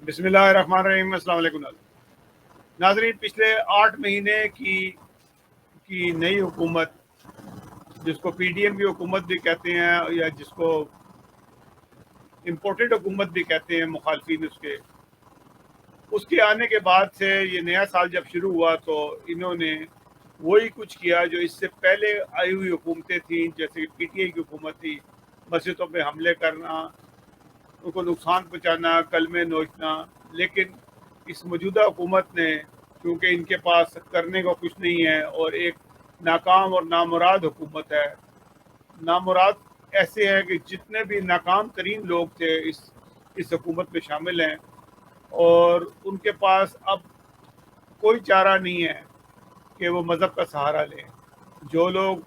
بسم اللہ الرحمن الرحیم۔ السلام علیکم ناظرین، پچھلے 8 مہینے کی نئی حکومت، جس کو پی ڈی ایم کی حکومت بھی کہتے ہیں یا جس کو امپورٹڈ حکومت بھی کہتے ہیں مخالفین اس کے آنے کے بعد سے یہ نیا سال جب شروع ہوا تو انہوں نے وہی کچھ کیا جو اس سے پہلے آئی ہوئی حکومتیں تھیں، جیسے کہ پی ٹی آئی کی حکومت تھی، مسجدوں پہ حملے کرنا، ان کو نقصان پہنچانا، کلمے نوچنا۔ لیکن اس موجودہ حکومت نے، کیونکہ ان کے پاس کرنے کو کچھ نہیں ہے اور ایک ناکام اور نامراد حکومت ہے، نامراد ایسے ہیں کہ جتنے بھی ناکام ترین لوگ تھے اس حکومت میں شامل ہیں، اور ان کے پاس اب کوئی چارہ نہیں ہے کہ وہ مذہب کا سہارا لیں۔ جو لوگ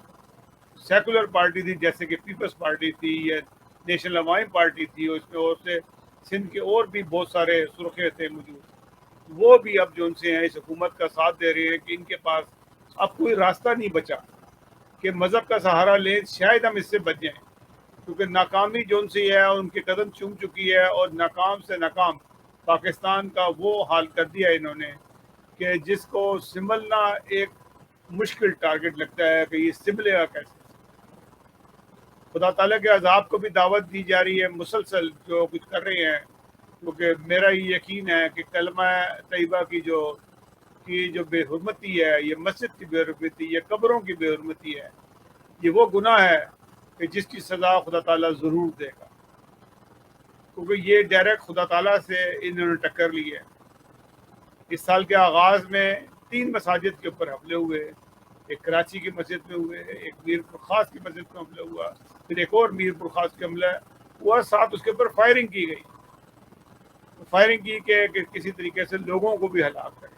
سیکولر پارٹی تھی، جیسے کہ پیپلز پارٹی تھی یا نیشنل عوام پارٹی تھی، اس میں اور سے سندھ کے اور بھی بہت سارے سرخے تھے موجود، وہ بھی اب جو ان سے ہیں اس حکومت کا ساتھ دے رہے ہیں کہ ان کے پاس اب کوئی راستہ نہیں بچا کہ مذہب کا سہارا لیں، شاید ہم اس سے بچ جائیں، کیونکہ ناکامی جو ان سے ہے ان کے قدم چوم چکی ہے، اور ناکام سے ناکام پاکستان کا وہ حال کر دیا انہوں نے کہ جس کو سنبھلنا ایک مشکل ٹارگٹ لگتا ہے کہ یہ سنبھلے گا کیسے۔ خدا تعالیٰ کے عذاب کو بھی دعوت دی جا رہی ہے مسلسل جو کچھ کر رہے ہیں، کیونکہ میرا یہ یقین ہے کہ کلمہ طیبہ کی جو بے حرمتی ہے، یہ مسجد کی بے حرمتی، یہ قبروں کی بے حرمتی ہے، یہ وہ گناہ ہے کہ جس کی سزا خدا تعالیٰ ضرور دے گا، کیونکہ یہ ڈائریکٹ خدا تعالیٰ سے انہوں نے ٹکر لی ہے۔ اس سال کے آغاز میں 3 مساجد کے اوپر حملے ہوئے، ایک کراچی کی مسجد میں ہوئے، ایک میر پور خاص کی مسجد میں حملہ ہوا، پھر ایک اور میر پور خاص کے حملہ ہوا، ساتھ اس کے اوپر فائرنگ کی گئی، فائرنگ کی کہ کسی طریقے سے لوگوں کو بھی ہلاک کرے،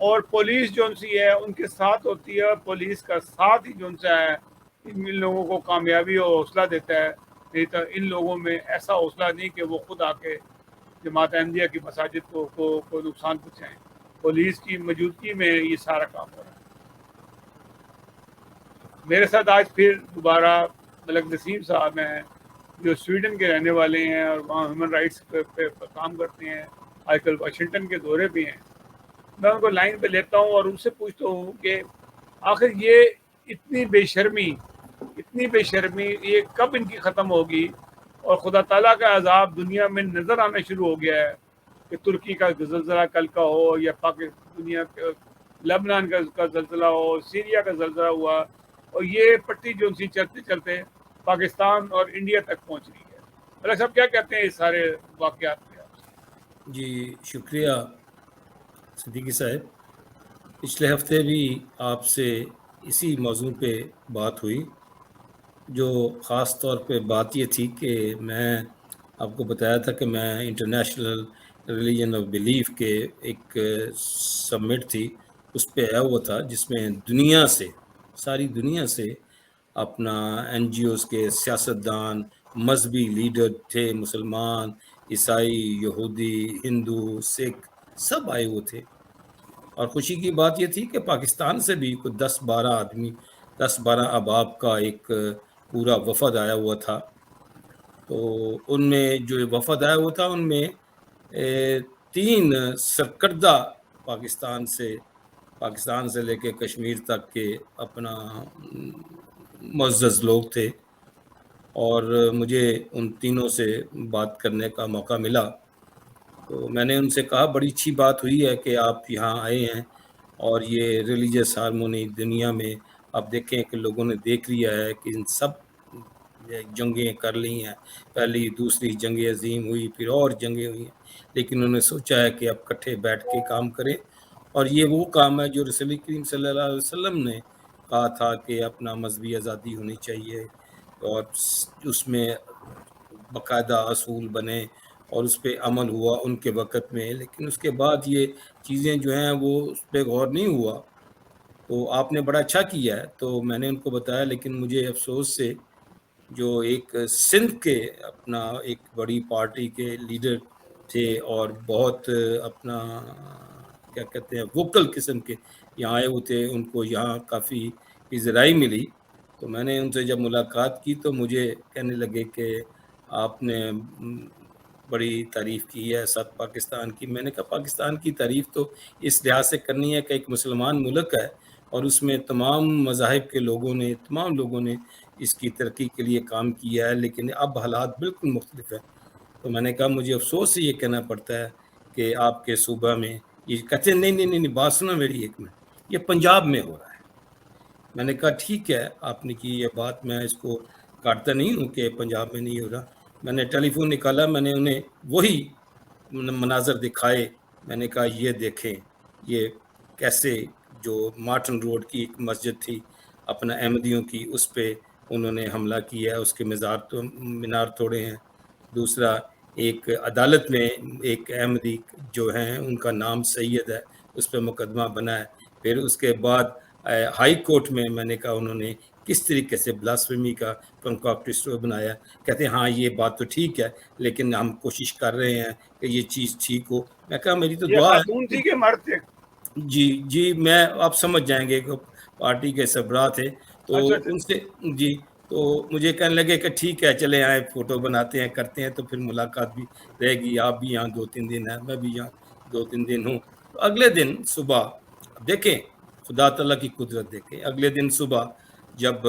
اور پولیس جو ان سی ہے ان کے ساتھ ہوتی ہے، پولیس کا ساتھ ہی جو ان سے ہے ان لوگوں کو کامیابی اور حوصلہ دیتا ہے، نہیں تو ان لوگوں میں ایسا حوصلہ نہیں کہ وہ خود آ کے جماعت احمدیہ کی مساجد کو نقصان پہنچائیں۔ پولیس کی موجودگی میں یہ سارا کام ہو رہا ہے۔ میرے ساتھ آج پھر دوبارہ ملک نسیم صاحب ہیں، جو سویڈن کے رہنے والے ہیں اور وہاں ہیومن رائٹس پہ کام کرتے ہیں، آج کل واشنگٹن کے دورے پہ ہیں۔ میں ان کو لائن پہ لیتا ہوں اور ان سے پوچھتا ہوں کہ آخر یہ اتنی بے شرمی یہ کب ان کی ختم ہوگی، اور خدا تعالیٰ کا عذاب دنیا میں نظر آنا شروع ہو گیا ہے کہ ترکی کا زلزلہ کل کا ہو یا دنیا لبنان کا زلزلہ ہو، سیریا کا زلزلہ ہوا، اور یہ پٹی جو ان سے چلتے چلتے پاکستان اور انڈیا تک پہنچ رہی ہے۔ اللہ صاحب کیا کہتے ہیں اس سارے واقعات پہ؟ جی شکریہ صدیقی صاحب۔ پچھلے ہفتے بھی آپ سے اسی موضوع پہ بات ہوئی، جو خاص طور پہ بات یہ تھی کہ میں آپ کو بتایا تھا کہ میں انٹرنیشنل ریلیجن آف بیلیف کے ایک سمٹ تھی، اس پہ آیا ہوا تھا، جس میں ساری دنیا سے اپنا این جی اوز کے سیاستدان، مذہبی لیڈر تھے، مسلمان، عیسائی، یہودی، ہندو، سکھ، سب آئے ہوئے تھے۔ اور خوشی کی بات یہ تھی کہ پاکستان سے بھی کوئی 10-12 احباب کا ایک پورا وفد آیا ہوا تھا۔ تو ان میں جو وفد آیا ہوا تھا ان میں 3 سرکردہ پاکستان سے لے کے کشمیر تک کے اپنا معزز لوگ تھے، اور مجھے ان تینوں سے بات کرنے کا موقع ملا۔ تو میں نے ان سے کہا بڑی اچھی بات ہوئی ہے کہ آپ یہاں آئے ہیں، اور یہ ریلیجس ہارمونی دنیا میں آپ دیکھیں کہ لوگوں نے دیکھ لیا ہے کہ ان سب جنگیں کر لی ہیں، پہلی دوسری جنگ عظیم ہوئی، پھر اور جنگیں ہوئی ہیں، لیکن انہوں نے سوچا ہے کہ اب کٹھے بیٹھ کے کام کریں، اور یہ وہ کام ہے جو رسول کریم صلی اللہ علیہ وسلم نے کہا تھا کہ اپنا مذہبی آزادی ہونی چاہیے، اور اس میں باقاعدہ اصول بنے، اور اس پہ عمل ہوا ان کے وقت میں، لیکن اس کے بعد یہ چیزیں جو ہیں وہ اس پہ غور نہیں ہوا۔ تو آپ نے بڑا اچھا کیا ہے، تو میں نے ان کو بتایا، لیکن مجھے افسوس سے جو ایک سندھ کے اپنا ایک بڑی پارٹی کے لیڈر تھے اور بہت اپنا کیا کہتے ہیں ووکل قسم کے یہاں آئے ہوئے تھے، ان کو یہاں کافی پذیرائی ملی۔ تو میں نے ان سے جب ملاقات کی تو مجھے کہنے لگے کہ آپ نے بڑی تعریف کی ہے ساتھ پاکستان کی. میں نے کہا پاکستان کی تعریف تو اس لحاظ سے کرنی ہے کہ ایک مسلمان ملک ہے اور اس میں تمام مذاہب کے تمام لوگوں نے اس کی ترقی کے لیے کام کیا ہے، لیکن اب حالات بالکل مختلف ہیں. تو میں نے کہا مجھے افسوس سے یہ کہنا پڑتا ہے کہ آپ کے صوبہ میں یہ کہتے ہیں نہیں بات سنا میری ایک میں، یہ پنجاب میں ہو رہا ہے. میں نے کہا ٹھیک ہے آپ نے کی یہ بات، میں اس کو کاٹتا نہیں ہوں کہ پنجاب میں نہیں ہو رہا. میں نے ٹیلی فون نکالا، میں نے انہیں وہی مناظر دکھائے. میں نے کہا یہ دیکھیں یہ کیسے جو مارٹن روڈ کی ایک مسجد تھی اپنا احمدیوں کی، اس پہ انہوں نے حملہ کیا ہے، اس کے مینار توڑے ہیں. دوسرا ایک عدالت میں ایک احمدی جو ہیں ان کا نام سید ہے، اس پہ مقدمہ بنا ہے. پھر اس کے بعد ہائی کورٹ میں نے کہا انہوں نے کس طریقے سے بلاسفیمی کا کنکاکٹ اسٹور بنایا. کہتے ہیں ہاں یہ بات تو ٹھیک ہے لیکن ہم کوشش کر رہے ہیں کہ یہ چیز ٹھیک ہو. میں کہا میری تو یہ دعا خاتون ہے. تھی کہ مرد تھے؟ جی میں آپ سمجھ جائیں گے کہ پارٹی کے سربراہ تھے. تو اچھا ان سے جی تو مجھے کہنے لگے کہ ٹھیک ہے چلے آئے فوٹو بناتے ہیں کرتے ہیں، تو پھر ملاقات بھی رہے گی. آپ بھی یہاں 2-3 دن ہیں، میں بھی یہاں 2-3 دن ہوں. تو اگلے دن صبح دیکھیں خدا تعالیٰ کی قدرت دیکھیں، اگلے دن صبح جب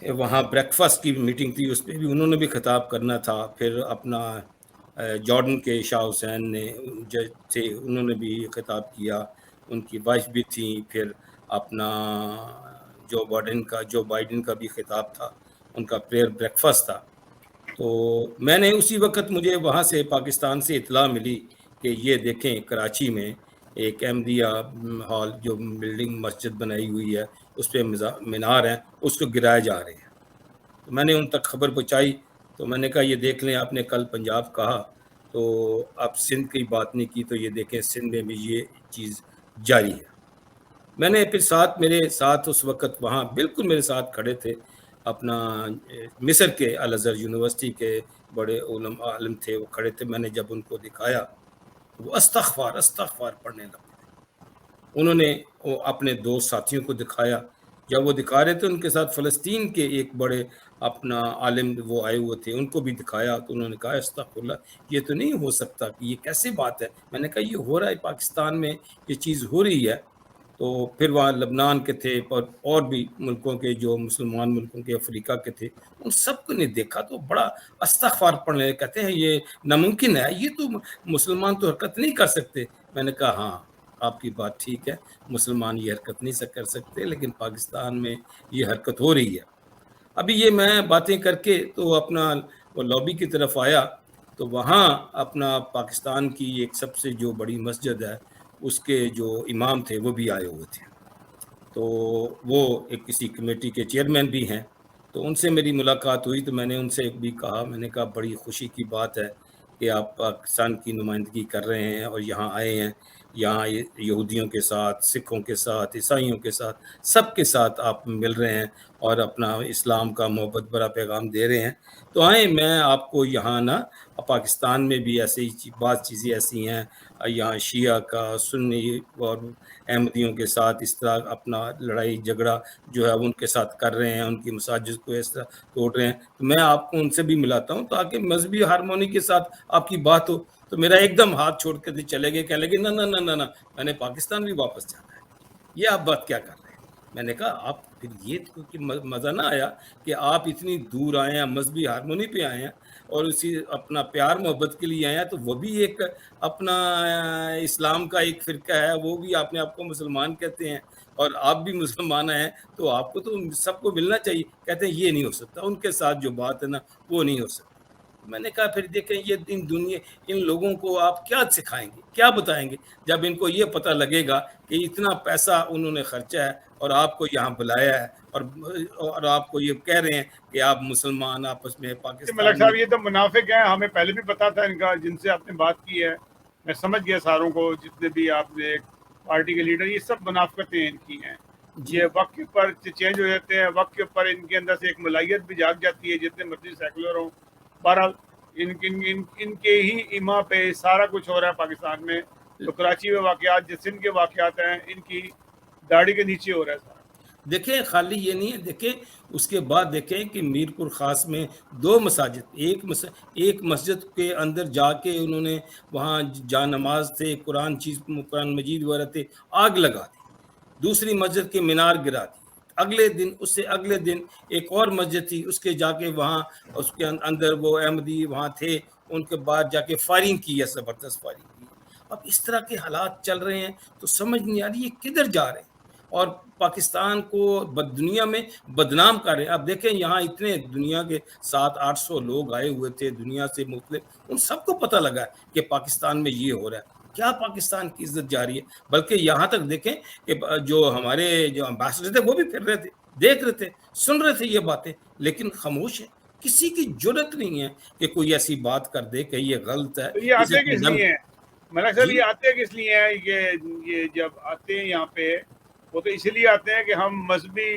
وہاں بریک فاسٹ کی میٹنگ تھی اس پہ بھی انہوں نے بھی خطاب کرنا تھا. پھر اپنا جارڈن کے شاہ حسین نے جج تھے انہوں نے بھی خطاب کیا، ان کی وائف بھی تھیں. پھر اپنا جو بائیڈن کا بھی خطاب تھا، ان کا پریئر بریک فاسٹ تھا. تو میں نے اسی وقت مجھے وہاں سے پاکستان سے اطلاع ملی کہ یہ دیکھیں کراچی میں ایک احمدیہ ہال جو بلڈنگ مسجد بنائی ہوئی ہے اس پہ مینار ہیں، اس کو گرائے جا رہے ہیں. تو میں نے ان تک خبر پہنچائی. تو میں نے کہا یہ دیکھ لیں، آپ نے کل پنجاب کہا تو آپ سندھ کی بات نہیں کی، تو یہ دیکھیں سندھ میں بھی یہ چیز جاری ہے. میں نے پھر میرے ساتھ اس وقت وہاں بالکل میرے ساتھ کھڑے تھے اپنا مصر کے الازہر یونیورسٹی کے بڑے عالم تھے، وہ کھڑے تھے. میں نے جب ان کو دکھایا وہ استغفار پڑھنے لگے. انہوں نے اپنے دو ساتھیوں کو دکھایا. جب وہ دکھا رہے تھے ان کے ساتھ فلسطین کے ایک بڑے اپنا عالم وہ آئے ہوئے تھے، ان کو بھی دکھایا. تو انہوں نے کہا استغفر اللہ، یہ تو نہیں ہو سکتا کہ یہ کیسے بات ہے. میں نے کہا یہ ہو رہا ہے پاکستان میں، یہ چیز ہو رہی ہے. تو پھر وہاں لبنان کے تھے اور بھی ملکوں کے جو مسلمان ملکوں کے افریقہ کے تھے، ان سب کو نے دیکھا تو بڑا استغفار پڑھنے لگے. کہتے ہیں یہ ناممکن ہے، یہ تو مسلمان تو حرکت نہیں کر سکتے. میں نے کہا ہاں آپ کی بات ٹھیک ہے، مسلمان یہ حرکت نہیں کر سکتے، لیکن پاکستان میں یہ حرکت ہو رہی ہے. ابھی یہ میں باتیں کر کے تو اپنا وہ لابی کی طرف آیا تو وہاں اپنا پاکستان کی ایک سب سے جو بڑی مسجد ہے اس کے جو امام تھے وہ بھی آئے ہوئے تھے. تو وہ ایک کسی کمیٹی کے چیئرمین بھی ہیں. تو ان سے میری ملاقات ہوئی تو میں نے ان سے بھی کہا، میں نے کہا بڑی خوشی کی بات ہے کہ آپ پاکستان کی نمائندگی کر رہے ہیں اور یہاں آئے ہیں. یہاں یہودیوں کے ساتھ، سکھوں کے ساتھ، عیسائیوں کے ساتھ، سب کے ساتھ آپ مل رہے ہیں اور اپنا اسلام کا محبت بھرا پیغام دے رہے ہیں. تو آئیں میں آپ کو یہاں نا پاکستان میں بھی ایسے ہی بعض چیزیں ایسی ہیں، یہاں شیعہ کا، سنی اور احمدیوں کے ساتھ اس طرح اپنا لڑائی جھگڑا جو ہے ان کے ساتھ کر رہے ہیں، ان کی مساجد کو اس طرح توڑ رہے ہیں. تو میں آپ کو ان سے بھی ملاتا ہوں تاکہ مذہبی ہارمونی کے ساتھ آپ کی بات ہو. تو میرا ایک دم ہاتھ چھوڑ کے چلے گئے، کہنے لگے نہ میں نے پاکستان بھی واپس جانا ہے. یہ آپ بات کیا کر رہے ہیں؟ میں نے کہا آپ پھر یہ مزہ نہ آیا کہ آپ اتنی دور آئے ہیں، مذہبی ہارمونی پہ آئے ہیں اور اسی اپنا پیار محبت کے لیے آئے ہیں. تو وہ بھی ایک اپنا اسلام کا ایک فرقہ ہے، وہ بھی آپ نے آپ کو مسلمان کہتے ہیں اور آپ بھی مسلمان ہیں، تو آپ کو تو سب کو ملنا چاہیے. کہتے ہیں یہ نہیں ہو سکتا، ان کے ساتھ جو بات ہے نا وہ نہیں ہو سکتی. میں نے کہا پھر دیکھیں یہ ان لوگوں کو آپ کیا سکھائیں گے، کیا بتائیں گے جب ان کو یہ پتہ لگے گا کہ اتنا پیسہ انہوں نے خرچہ ہے اور آپ کو یہاں بلایا ہے اور آپ کو یہ کہہ رہے ہیں کہ آپ مسلمان آپس میں ملک پاکستان میں. صاحب یہ تو منافق ہیں، ہمیں پہلے بھی پتا تھا ان کا، جن سے آپ نے بات کی ہے میں سمجھ گیا ساروں کو، جتنے بھی آپ نے پارٹی کے لیڈر، یہ سب منافقتیں ان کی ہیں. جی یہ وقت کے اوپر چینج ہو جاتے ہیں، وقت کے اوپر ان کے اندر سے ایک ملائیت بھی جاگ جاتی ہے جتنے مرضی سیکولر ہوں. بہرحال ان کے ہی ایما پہ سارا کچھ ہو رہا ہے پاکستان میں. تو کراچی میں واقعات، جو سندھ کے واقعات ہیں، ان کی داڑھی کے نیچے ہو رہا ہے سارا. دیکھیں خالی یہ نہیں ہے، دیکھیں اس کے بعد دیکھیں کہ میر پور خاص میں 2 مساجد، ایک مسجد کے اندر جا کے انہوں نے وہاں جا نماز تھے، قرآن مجید وغیرہ تھے، آگ لگا دی، دوسری مسجد کے مینار گرا دی، اگلے دن اس سے اگلے دن ایک اور مسجد تھی، اس کے جا کے وہاں اس کے اندر وہ احمدی وہاں تھے، ان کے بعد جا کے فائرنگ کی ہے، زبردست فائرنگ کی ہے۔ اب اس طرح کے حالات چل رہے ہیں تو سمجھ نہیں آ رہی یہ کدھر جا رہے ہیں، اور پاکستان کو دنیا میں بدنام کر رہے ہیں۔ اب دیکھیں یہاں اتنے دنیا کے 700-800 لوگ آئے ہوئے تھے دنیا سے مختلف، ان سب کو پتہ لگا ہے کہ پاکستان میں یہ ہو رہا ہے، کیا پاکستان کی عزت جا رہی ہے۔ بلکہ یہاں تک دیکھیں کہ جو ہمارے جو امبیسڈر تھے وہ بھی پھر رہے تھے، دیکھ رہے تھے، سن رہے تھے یہ باتیں، لیکن خاموش ہے، کسی کی جرت نہیں ہے کہ کوئی ایسی بات کر دے کہ یہ غلط ہے، تو یہ اسے آتے کس کنڈم۔ لیے ہیں ملک صاحب، جی یہ آتے کس لیے ہیں؟ یہ جب آتے ہیں یہاں پہ وہ تو اسی لیے آتے ہیں کہ ہم مذہبی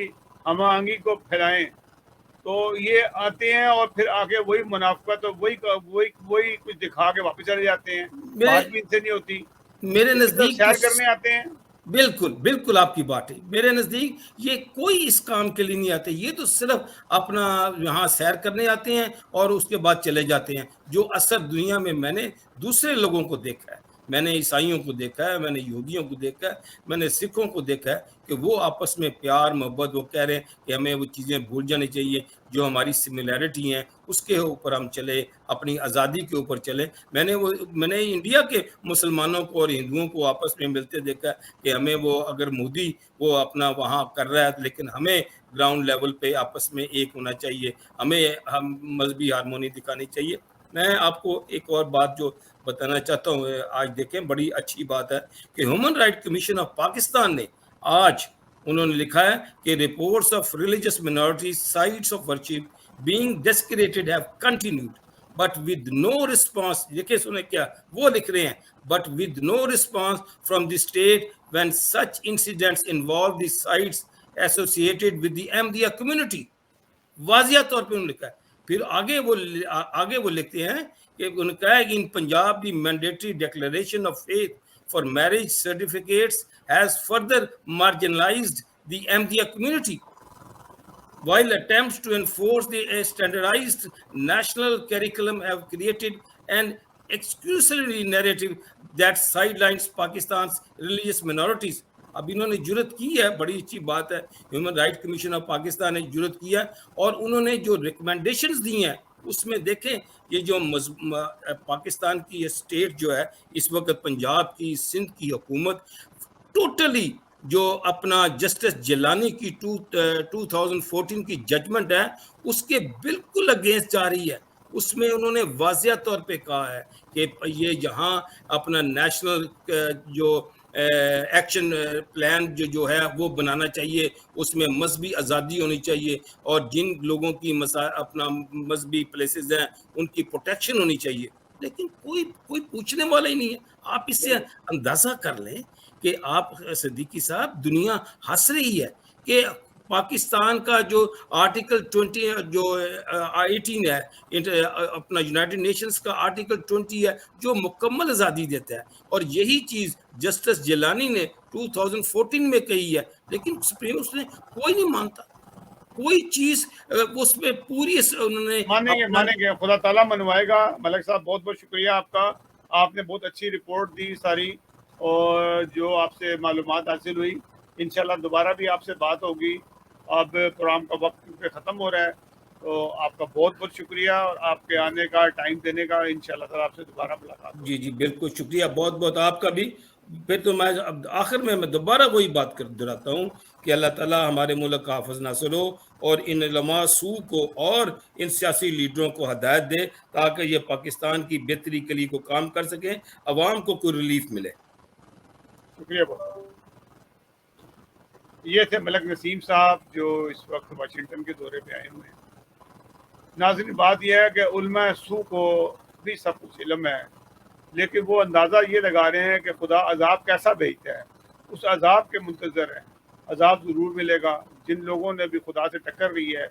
ہم آہنگی کو پھیلائیں، تو یہ آتے ہیں اور پھر آگے وہی منافقت اور وہی کچھ دکھا کے واپس چلے جاتے ہیں، میرے بات بھی ان سے نہیں ہوتی، میرے یہ صرف نزدیک تو سیر کرنے آتے ہیں۔ بالکل بالکل آپ کی بات ہے، میرے نزدیک یہ کوئی اس کام کے لیے نہیں آتے، یہ تو صرف اپنا یہاں سیر کرنے آتے ہیں اور اس کے بعد چلے جاتے ہیں۔ جو اثر دنیا میں نے دوسرے لوگوں کو دیکھا ہے، میں نے عیسائیوں کو دیکھا ہے، میں نے یہودیوں کو دیکھا ہے، میں نے سکھوں کو دیکھا ہے کہ وہ آپس میں پیار محبت، وہ کہہ رہے ہیں کہ ہمیں وہ چیزیں بھول جانی چاہیے جو ہماری سملیرٹی ہیں، اس کے اوپر ہم چلے، اپنی آزادی کے اوپر چلے۔ میں نے انڈیا کے مسلمانوں کو اور ہندوؤں کو آپس میں ملتے دیکھا کہ ہمیں وہ اگر مودی وہ اپنا وہاں کر رہا ہے، لیکن ہمیں گراؤنڈ لیول پہ آپس میں ایک ہونا چاہیے، ہم مذہبی ہارمونی دکھانی چاہیے۔ میں آپ کو ایک اور بات جو بتانا چاہتا ہوں، آج دیکھیں بڑی اچھی بات ہے کہ human right commission of Pakistan نے آج انہوں نے لکھا ہے کہ reports of religious minorities sites of worship being desecrated have continued but with no response۔ دیکھیں سنیں کیا وہ لکھ رہے ہیں، but with no response from the state when such incidents involve the sites associated with the Ahmadiyya community۔ واضح طور پہ انہوں نے لکھا ہے۔ پھر آگے وہ لکھتے ہیں کہ انہوں نے کہا ہے کہ in Punjab the mandatory declaration of faith for marriage certificates has further marginalised the Ahmadiyya community while attempts to enforce the standardized national curriculum have created an exclusively narrative that sidelines Pakistan's religious minorities۔ اب انہوں نے جرت کی ہے، بڑی اچھی بات ہے، human right commission of Pakistan نے جرت کی ہے، اور انہوں نے جو ریکمنڈیشنز دی ہیں اس میں دیکھیں یہ جو پاکستان کی یہ سٹیٹ جو ہے اس وقت پنجاب کی سندھ کی حکومت ٹوٹلی جو اپنا جسٹس جیلانی کی 2014 کی ججمنٹ ہے اس کے بالکل اگینسٹ جا رہی ہے۔ اس میں انہوں نے واضح طور پہ کہا ہے کہ یہ جہاں اپنا نیشنل جو ایکشن پلان جو ہے وہ بنانا چاہیے، اس میں مذہبی آزادی ہونی چاہیے، اور جن لوگوں کی اپنا مذہبی پلیسز ہیں ان کی پروٹیکشن ہونی چاہیے، لیکن کوئی پوچھنے والا ہی نہیں ہے۔ آپ اس سے اندازہ کر لیں کہ آپ صدیقی صاحب دنیا ہنس رہی ہے کہ پاکستان کا جو آرٹیکل 20 جو 18 ہے اپنا یونائٹڈ نیشنز کا آرٹیکل 20 ہے جو مکمل آزادی دیتا ہے، اور یہی چیز جسٹس جیلانی نے 2014 میں کہی ہے، لیکن سپریم اس نے کوئی نہیں مانتا، کوئی چیز اس میں پوری انہوں نے مانیں گے خدا تعالیٰ منوائے گا۔ ملک صاحب بہت بہت شکریہ آپ کا، آپ نے بہت اچھی رپورٹ دی ساری، اور جو آپ سے معلومات حاصل ہوئی، انشاءاللہ دوبارہ بھی آپ سے بات ہوگی۔ اب پروگرام کا وقت پہ ختم ہو رہا ہے، تو آپ کا بہت بہت شکریہ، اور آپ کے آنے کا ٹائم دینے کا، انشاءاللہ تعالیٰ آپ سے دوبارہ ملاقات ہوگی۔ جی بالکل شکریہ، بہت بہت آپ کا بھی۔ پھر تو میں آخر میں دوبارہ وہی بات کر دہراتا ہوں کہ اللہ تعالیٰ ہمارے ملک کا حافظ ناصر ہو، اور ان علماء سو کو اور ان سیاسی لیڈروں کو ہدایت دے تاکہ یہ پاکستان کی بہتری کے لیے کو کام کر سکیں، عوام کو کوئی ریلیف ملے۔ شکریہ بہت۔ یہ تھے ملک نسیم صاحب جو اس وقت واشنگٹن کے دورے پہ آئے ہوئے ہیں۔ ناظرین بات یہ ہے کہ علماء سو کو بھی سب کچھ علم ہے، لیکن وہ اندازہ یہ لگا رہے ہیں کہ خدا عذاب کیسا بھیجتا ہے، اس عذاب کے منتظر ہیں۔ عذاب ضرور ملے گا۔ جن لوگوں نے بھی خدا سے ٹکر لی ہے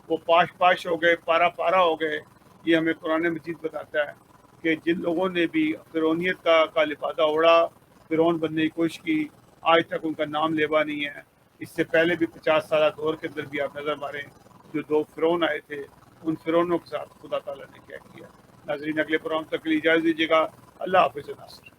وہ پاش ہو گئے، پارا پارا ہو گئے۔ یہ ہمیں قرآن مجید بتاتا ہے کہ جن لوگوں نے بھی فرعونیت کا لفافہ اوڑا، فرعون بننے کی کوشش کی، آج تک ان کا نام لیوا نہیں ہے۔ اس سے پہلے بھی 50 سالہ دور کے اندر بھی آپ نظر ماریں جو 2 فرعون آئے تھے، ان فرعونوں کے ساتھ خدا تعالیٰ نے کیا کیا۔ ناظرین اگلے پروگرام تک کے لیے اجازت دیجیے گا۔ اللہ حافظ ناصر۔